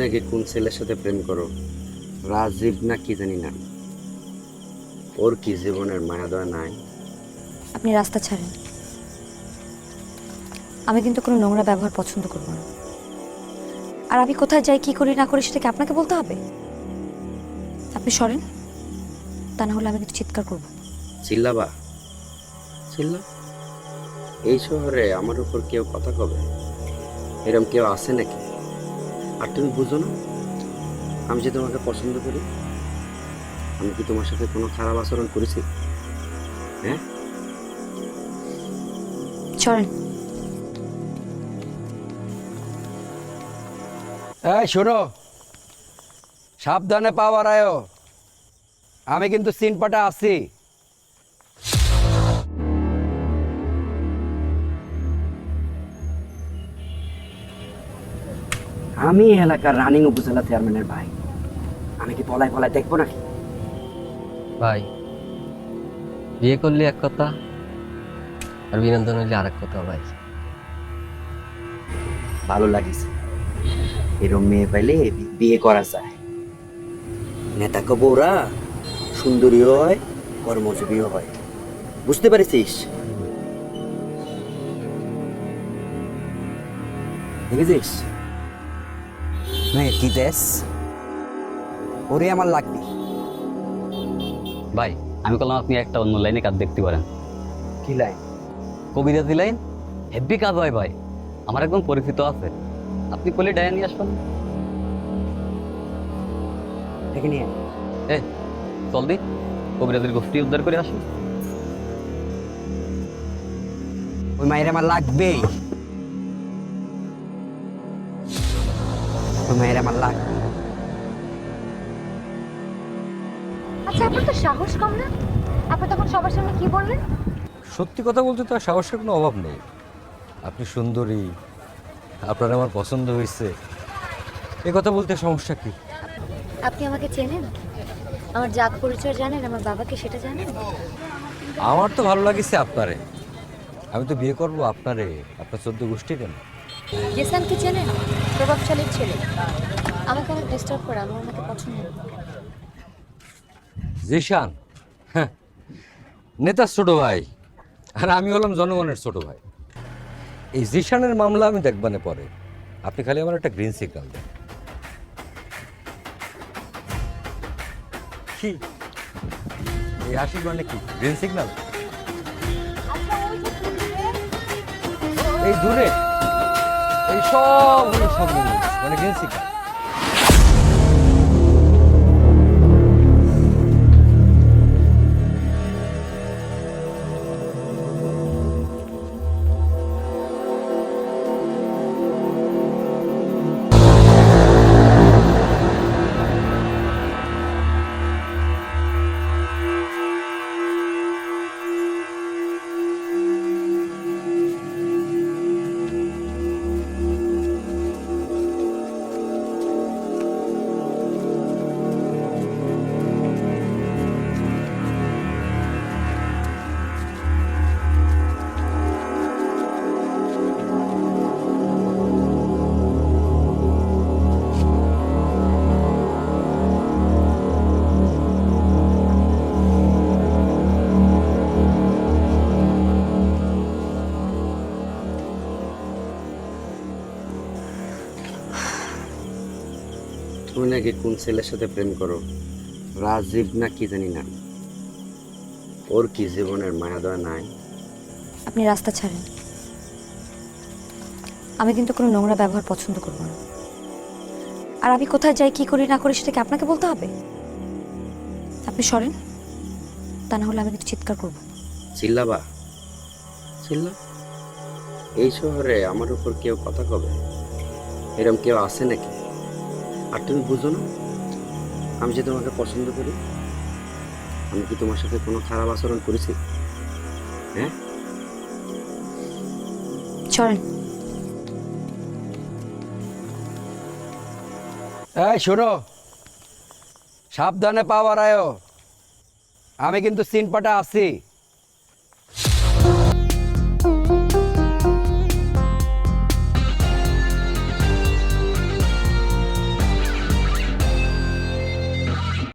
নাকি কোন ছেলের সাথে প্রেম করো, রাজীব না কি জানি না, ওর কি জীবনের মায়া দয়া নাই? আপনি রাস্তা ছাড়েন। আমি কিন্তু কোনো নোংরা ব্যবহার পছন্দ করব না। আর আমি কোথায় যাই, কি করি না করি, সেটাকে আপনাকে বলতে হবে? আপনি সরেন, তা না হলে আমি কিন্তু চিৎকার করব। চিল্লাবা? চিল্লা? এই শহরে আমার উপর কেউ কথা কবে? এরম কেউ আছে নাকি? আর তুমি বুঝো না আমি যে তোমাকে পছন্দ করি? আমি কি তোমার সাথে কোনো খারাপ আচরণ করেছি? হ্যাঁ? সরেন। এই শোনো, সাবধানে পাওয়ার আয়ো, আমি কিন্তু সিনপাটা আছি। আমি এলাকার রানিং উপজেলা চেয়ারম্যানের ভাই, আমি কি পলায় পলায় দেখবো নাকি? ভাই, বিয়ে করলে এক কথা আর বিনোদন হইলে আরেক কথা ভাই। ভালো লাগিছে, এরম মেয়ে পাইলে বিয়ে করা যায়। নেতা বউরা সুন্দরীও হয়, কর্মজীবীও হয়, বুঝতে পারিস? দেখেছিস মেয়ে কি দেশ, ওরে আমার লাগবে। ভাই, আমি বললাম আপনি একটা অন্য লাইনে কাজ দেখতে পারেন। কি লাইন? কবিরাজি লাইন হেভি কাজ হয় ভাই, আমার একদম পরিচিত আছে। আপনি কলি ডায়া নিয়ে আসবেন। দেখে নিয়ে এই চল দি, কবিরাজির গোষ্ঠী উদ্ধার করে আসি। ওই মায়ের আমার লাগবেই, ওই মায়ের আমার লাগবে। আচ্ছা, আপনার তো সাহস কম না? আপনি তখন সবার সামনে কি বললেন? সত্যি কথা বলতে তো আর সাহসের কোনো অভাব নেই। আপনি সুন্দরী, আপনার আমার পছন্দ হয়েছে, এ কথা বলতে সমস্যা কি? আপনি আমাকে চেনেন? আমার জাত পরিচয় জানেন? আমার বাবাকে সেটা জানেন? আমার তো ভালো লাগিছে আপনারে, আমি তো বিয়ে করবো আপনারে, আপনার 14 গোষ্ঠী কেন? জেসানকে চেনেন? প্রভাবশালী ছেলে, আমাকে অনেক ডিস্টার্ব করে, আমার ওনাকে পছন্দ না। জিশান, হ্যাঁ, নেতার ছোট ভাই, আর আমি হলাম জনগণের ছোট ভাই। এই জিশানের মামলা আমি দেখবানে পরে, আপনি খালি আমার একটা গ্রিন সিগন্যাল দেন। কি এই হাসির মানে কি? Green signal? এই দূরে, এই সব হলো সব মানে গ্রিন সিগন্যাল। তুমি নাকি কোন ছেলের সাথে প্রেম করো, রাজীব না কি জানি না, ওর কি জীবনের মায়া দয়া নাই? আপনি রাস্তা ছাড়েন। আমি কিন্তু কোনো নোংরা ব্যবহার পছন্দ করব না। আর আমি কোথায় যাই, কি করি না করি, সেটাকে আপনাকে বলতে হবে? আপনি সরেন, তা না হলে আমি কিন্তু চিৎকার করব। চিল্লাবা? চিল্লা? এই শহরে আমার উপর কেউ কথা কবে? এরম কেউ আছে নাকি? আর তুমি বুঝো না আমি যে তোমাকে পছন্দ করি? আমি কি তোমার সাথে কোনো খারাপ আচরণ করেছি? হ্যাঁ? সরেন। এই শোনো, সাবধানে পাওয়ার আয়ো, আমি কিন্তু সিনপাটা আছি।